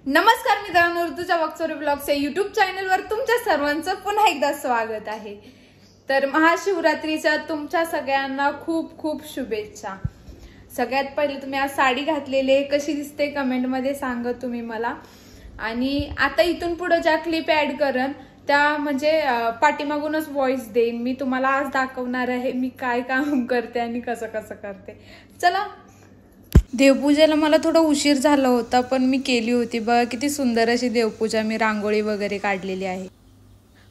नमस्कार मित्रांनो, ऋतुजा वाकचोरे ब्लॉग्स या युट्यूब चॅनलवर तुमच्या सर्वांचं पुन्हा एकदा स्वागत आहे। तर महाशिवरात्रीच्या तुमच्या सगळ्यांना खूप खूप शुभेच्छा। सगळ्यात पहिले तुम्ही आज साडी घातलेली आहे, कशी दिसते कमेंट मध्ये सांगा तुम्ही मला। आणि आता इथून पुढे ज्या क्लिप ऍड करन त्या म्हणजे पाठीमागूनच व्हॉइस देईन मी तुम्हाला। आज दाखवणार आहे मी काय काम करते आणि कसं कसं करते। चला, देवपूजेला मला थोडा उशीर झाला होता पण मी केली होती। बघा किती सुंदर अशी देवपूजा, मी रांगोळी वगैरे काढलेली आहे।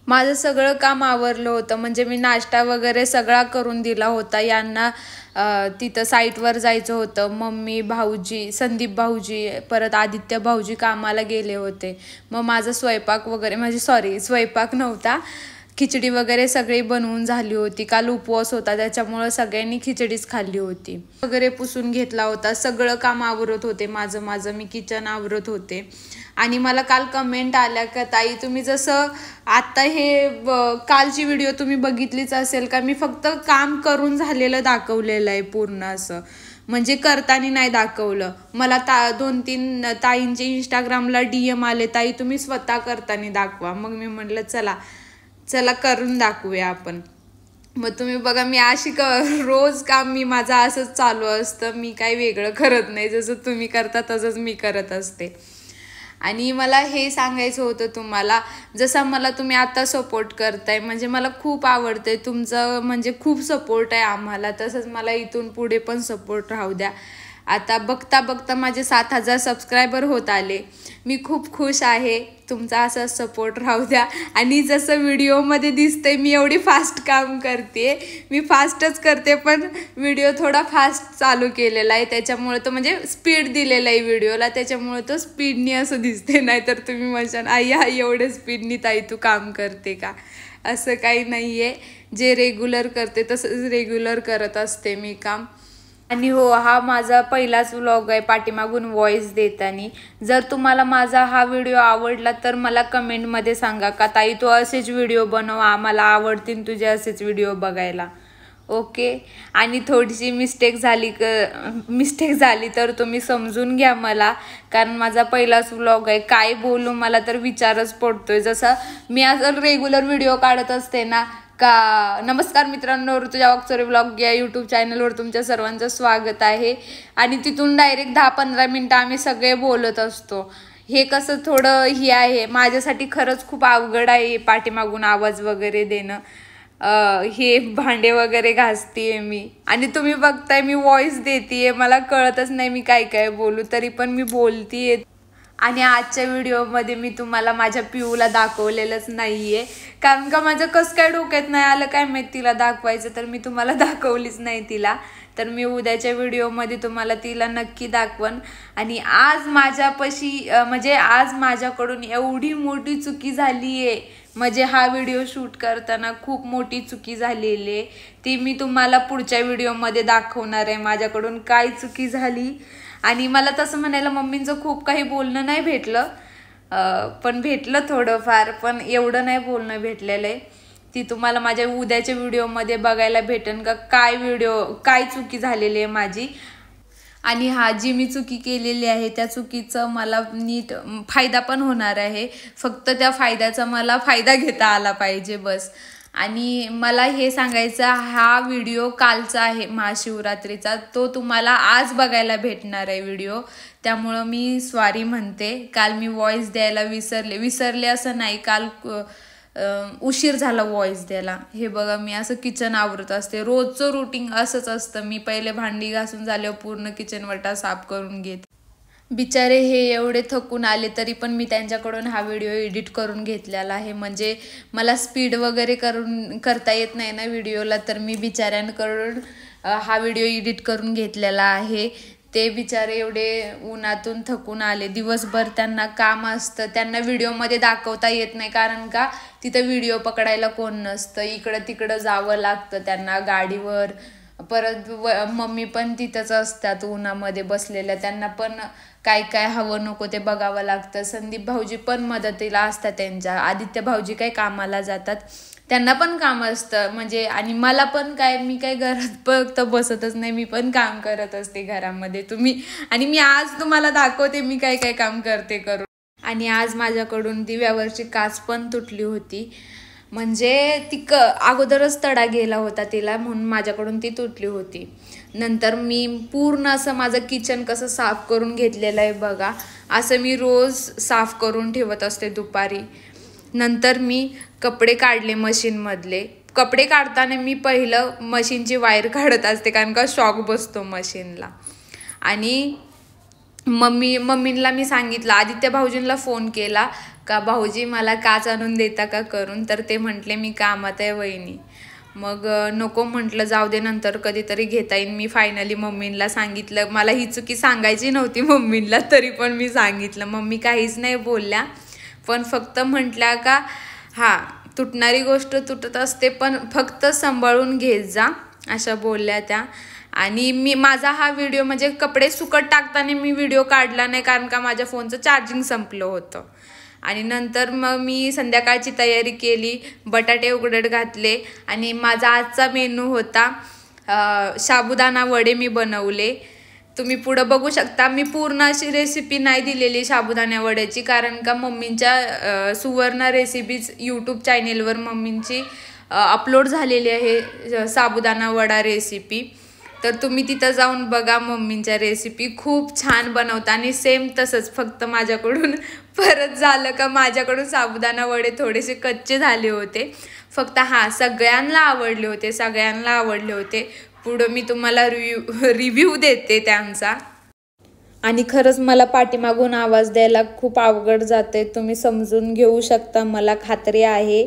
माझं सगळं काम आवरलं होतं, म्हणजे मी नाश्ता वगैरे सगळा करून दिला होता। यांना तिथं साईटवर जायचं होतं। मम्मी, भाऊजी, संदीप भाऊजी, परत आदित्य भाऊजी कामाला गेले होते। मग माझा स्वयंपाक वगैरे म्हणजे स्वयंपाक नव्हता, खिचडी वगैरे सगळी बनवून झाली होती। काल उपवास होता त्याच्यामुळे सगळ्यांनी खिचडीच खाल्ली होती। वगैरे पुसून घेतला होता, सगळं काम आवरत होते माझं मी किचन आवरत होते। आणि मला काल कमेंट आल्या का ताई तुम्ही जसं आता हे कालची व्हिडिओ तुम्ही बघितलीच असेल का, मी फक्त काम करून झालेलं दाखवलेलं आहे पूर्ण असं, म्हणजे करताना नाही दाखवलं। मला 2-3 ताईंचे इंस्टाग्रामला DM आले, ताई तुम्ही स्वतः करताना दाखवा। मग मी म्हटलं चला करून दाखवूया आपण। मग तुम्ही बघा मी अशी रोज काम मी माझं असंच चालू असतं, मी काही वेगळं करत नाही। जसं तुम्ही करता तसंच मी करत असते। आणि मला हे सांगायचं होतं तुम्हाला, जसं मला तुम्ही आता सपोर्ट करताय म्हणजे मला खूप आवडतंय तुमचं, म्हणजे खूप सपोर्ट आहे आम्हाला, तसंच मला इथून पुढे पण सपोर्ट राहू द्या। आता बघता बघता माझे 7,000 सबस्क्रायबर होत आले, मी खूप खुश आहे। तुमचा असा सपोर्ट राहू द्या। आणि जसं व्हिडिओमध्ये दिसतंय मी एवढी फास्ट काम करते, मी फास्टच करते पण व्हिडिओ थोडा फास्ट चालू केलेला आहे, त्याच्यामुळे तो म्हणजे स्पीड दिलेला आहे व्हिडिओला, त्याच्यामुळे तो स्पीडनी असं दिसते। नाहीतर तुम्ही म्हणशाल आई एवढं स्पीडनी ताई तू काम करते का, असं काही नाही आहे। जे रेग्युलर करते तसंच रेग्युलर करत असते मी काम। आणि हो, हा माझा पहिलाच व्लॉग आहे पाठीमागून व्हॉइस देताना। जर तुम्हाला माझा हा व्हिडिओ आवडला तर मला कमेंटमध्ये सांगा का ताई तू असेच व्हिडिओ बनव, आम्हाला आवडतील तुझे असेच व्हिडिओ बघायला, ओके। आणि थोडीशी मिस्टेक झाली तर तुम्ही समजून घ्या मला, कारण माझा पहिलाच व्लॉग आहे। काय बोलू मला तर विचारच पडतोय। जसं मी असं रेग्युलर व्हिडिओ काढत असते ना का, नमस्कार मित्रांनो, ऋतुजा वाकचोरे ब्लॉग या यूट्यूब चॅनलवर तुमच्या सर्वांचं स्वागत आहे। आणि तिथून डायरेक्ट 10-15 मिनिटं आम्ही सगळे बोलत असतो। हे कसं थोडं हे आहे माझ्यासाठी, खरंच खूप अवघड आहे पाठीमागून आवाज वगैरे देणं। हे भांडे वगैरे घासतीये मी आणि तुम्ही बघताय मी व्हॉइस देतीये, मला कळतच नाही मी काय काय बोलू, तरी पण मी बोलतीये। आणि आजच्या व्हिडिओमध्ये मी तुम्हाला माझ्या पिऊला दाखवलेलंच नाहीये, कारण का माझं कसं काय डोक्यात नाही आलं काय माहित तिला दाखवायचं, तर मी तुम्हाला दाखवलीच नाही तिला। तर मी उद्याच्या व्हिडिओमध्ये तुम्हाला तिला नक्की दाखवन। आणि आज आज माझ्याकडून एवढी मोठी चुकी झाली आहे, म्हणजे हा व्हिडिओ शूट करताना खूप मोठी चुकी झालेली आहे, ती मी तुम्हाला पुढच्या व्हिडिओमध्ये दाखवणार आहे माझ्याकडून काय चुकी झाली। आणि मला तसं म्हणायला मम्मींचं खूप काही बोलणं नाही भेटलं, पण भेटलं थोडंफार, पण एवढं नाही बोलणं भेटलेलं आहे। ती तुम्हाला माझ्या उद्याच्या व्हिडिओमध्ये बघायला भेटेन का काय चुकी झालेली आहे माझी। आणि हा जी मी चुकी केलेली आहे त्या चुकीचं मला नीट फायदा पण होणार आहे, फक्त त्या फायद्याचा मला फायदा घेता आला पाहिजे बस। आणि मला हे सांगायचं, हा व्हिडिओ कालचा आहे महाशिवरात्रीचा, तो तुम्हाला आज बघायला भेटणार आहे व्हिडिओ, त्यामुळं मी सॉरी म्हणते। काल मी व्हॉइस द्यायला विसरले असं नाही, काल उशीर झाला व्हॉइस द्यायला। हे बघा मी असं किचन आवरत असते, रोजचं रुटीन असंच असतं। मी पहिले भांडी घासून झाल्यावर पूर्ण किचन वटा साफ करून घेते। बिचारे हे एवढे थकून आले तरी पण मी त्यांच्याकडून हा व्हिडिओ एडिट करून घेतलेला आहे, म्हणजे मला स्पीड वगैरे करता येत नाही ना व्हिडिओला, तर मी बिचाऱ्यांकडून हा व्हिडिओ एडिट करून घेतलेला आहे। ते बिचारे एवढे उन्हातून थकून आले, दिवसभर त्यांना काम असतं, त्यांना व्हिडिओमध्ये दाखवता येत नाही, कारण का तिथं व्हिडिओ पकडायला कोण नसतं, इकडं तिकडं जावं लागतं त्यांना गाडीवर। परत मम्मी पण तिथंच असतात उन्हामध्ये बसलेल्या, त्यांना पण काय काय हवं नको ते बघावं लागतं। संदीप भाऊजी पण मदतीला असतात त्यांच्या, आदित्य भाऊजी काही कामाला जातात, त्यांना पण काम असतं म्हणजे। आणि मला पण मी काय घरात फक्त बसतच नाही, मी पण काम करत असते घरामध्ये। आणि मी आज तुम्हाला दाखवते मी काय काय काम करते करून। आणि आज माझ्याकडून दिव्यावरची काच पण तुटली होती. म्हणजे ती अगोदरच तडा गेला होता तिला, म्हणून माझ्याकडून ती तुटली होती. नंतर मी पूर्ण असं माझं किचन कसं साफ करून घेतलेलं आहे बघा. असं मी रोज साफ करून ठेवत असते दुपारी. नंतर मी कपडे काढले मशीनमधले. कपडे काढताना मी पहिलं मशीनची वायर काढत असते, कारण का शॉक बसतो मशीनला. आणि मम्मीला मी सांगितलं, आदित्य भाऊजींना फोन केला का भाऊजी मला काच आणून देता का करून, तर ते म्हटले मी कामात आहे वहिनी. मग नको म्हटलं, जाऊ दे नंतर कधीतरी घेता येईल. मी फायनली मम्मीला सांगितलं. मला ही चुकी सांगायची नव्हती मम्मीला, तरी पण मी सांगितलं. मम्मी काहीच नाही बोलल्या, पण फक्त म्हटल्या का हा तुटणारी गोष्ट तुटत असते, पण फक्त सांभाळून घेत जा, अशा बोलल्या त्या. आणि माझा हा व्हिडिओ म्हणजे कपडे सुकत टाकताना मी व्हिडिओ काढला नाही, कारण का माझ्या फोनचं चार्जिंग संपलं होतं. आणि नंतर मग मी संध्याकाळची तयारी केली, बटाटे उकडत घातले. आणि माझा आजचा मेनू होता साबुदाणा वडे मी बनवले. तुम्ही पुढं बघू शकता. मी पूर्ण अशी रेसिपी नाही दिलेली साबुदाणा वड्याची, कारण का मम्मींच्या सुवर्ण रेसिपीज यूट्यूब चॅनेलवर मम्मींची अपलोड झालेली आहे साबुदाणा वडा रेसिपी. तर तुम्ही तिथं जाऊन बघा मम्मींच्या रेसिपी, खूप छान बनवता. आणि सेम तसंच, फक्त माझ्याकडून परत झालं का माझ्याकडून साबुदाणा वडे थोडेसे कच्चे झाले होते. फक्त सगळ्यांना आवडले होते. पुढं मी तुम्हाला रिव्ह्यू देते त्यांचा. आणि खरंच मला पाठीमागून आवाज द्यायला खूप अवघड जाते, तुम्ही समजून घेऊ शकता, मला खात्री आहे.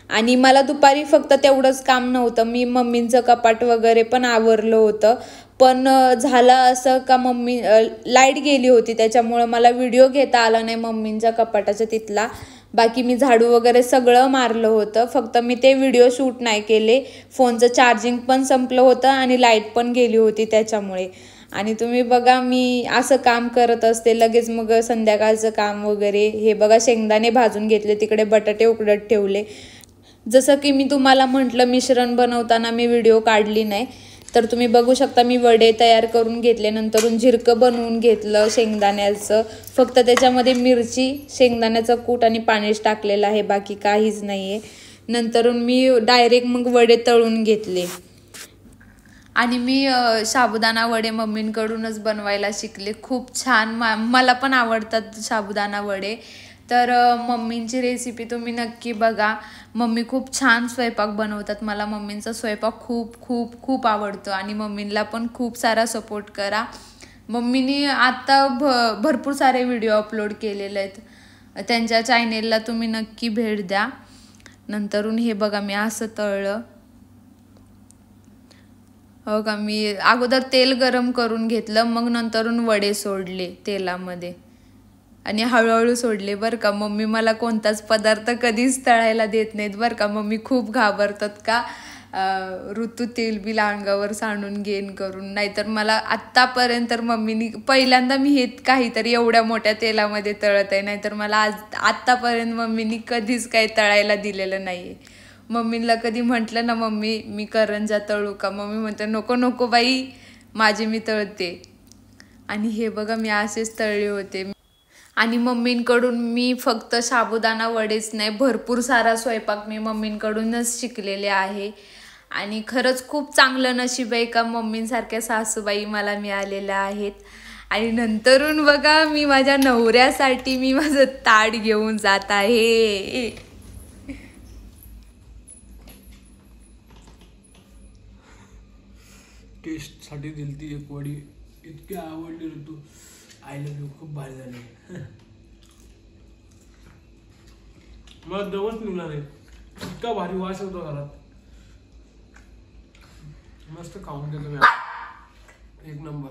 आणि मला दुपारी फक्त तेवढंच काम नव्हतं, मी मम्मींचं कपाट वगैरे पण आवरलं होतं. पण झालं असं का मम्मी लाईट गेली होती, त्याच्यामुळं मला व्हिडिओ घेता आला नाही मम्मींच्या कपाटाच्या तिथला. बाकी मी झाडू वगैरे सगळं मारलं होतं, फक्त मी ते व्हिडिओ शूट नाही केले. फोनचं चार्जिंग पण संपलं होतं आणि लाईट पण गेली होती त्याच्यामुळे. आणि तुम्ही बघा मी असं काम करत असते. लगेच मग संध्याकाळचं काम वगैरे. हे बघा शेंगदाणे भाजून घेतले, तिकडे बटाटे उकडत ठेवले. जसं की मी तुम्हाला म्हटलं मिश्रण बनवताना मी व्हिडिओ काढली नाही, तर तुम्ही बघू शकता मी वडे तयार करून घेतले. नंतरून झिरकं बनवून घेतलं शेंगदाण्याचं. फक्त त्याच्यामध्ये मिरची, शेंगदाण्याचं कूट आणि पाणीच टाकलेलं आहे, बाकी काहीच नाही आहे. नंतरून मी डायरेक्ट मग वडे तळून घेतले. आणि मी साबुदाणा वडे मम्मींकडूनच बनवायला शिकले. खूप छान, मला पण आवडतात साबुदाणा वडे. तर मम्मींची रेसिपी तुम्ही नक्की बघा. मम्मी खूप छान स्वयंपाक बनवतात. मला मम्मींचा स्वयंपाक खूप खूप खूप आवडतो. आणि मम्मींना पण खूप सारा सपोर्ट करा. मम्मीनी आता भरपूर सारे व्हिडिओ अपलोड केलेले आहेत, त्यांच्या चॅनेलला तुम्ही नक्की भेट द्या. नंतरून हे बघा मी असं तळलं. हो का, मी अगोदर तेल गरम करून घेतलं, मग नंतरून वडे सोडले तेलामध्ये आणि हळूहळू सोडले बरं का. मम्मी मला कोणताच पदार्थ कधीच तळायला देत नाहीत बरं का. मम्मी खूप घाबरतात का ऋतू तेल बिल अंगावर सांडून घेईन करून. नाहीतर मला आत्तापर्यंत मम्मीनी पहिल्यांदा मी हे काहीतरी एवढ्या मोठ्या तेलामध्ये तळत आहे, नाहीतर मला आत्तापर्यंत मम्मीनी कधीच काही तळायला दिलेलं नाही आहे. मम्मीला कधी म्हटलं ना मम्मी मी करंजा तळू का, मम्मी म्हणते नको नको बाई माझी मी तळते. आणि हे बघा मी असेच तळले होते. आणि मम्मींकडून मी फक्त साबुदाणा वडेच नाही, भरपूर सारा स्वयंपाक मी मम्मींकडूनच शिकलेले आहे. आणि खरंच खूप चांगलं नशीब आहे का मम्मींसारख्या सासूबाई मला मिळालेल्या आहेत. आणि नंतरून बघा मी माझ्या नवऱ्यासाठी मी माझं ताट घेऊन जात आहे. टेस्ट साठी दिलती एक वडी, इतकी आवडली ऋतू. आय लव्ह यू, खूप भारी झाली. मला दमच निघला नाही, इतका भारी वास होता घरात. मस्त खाऊन घेतो मी, एक नंबर.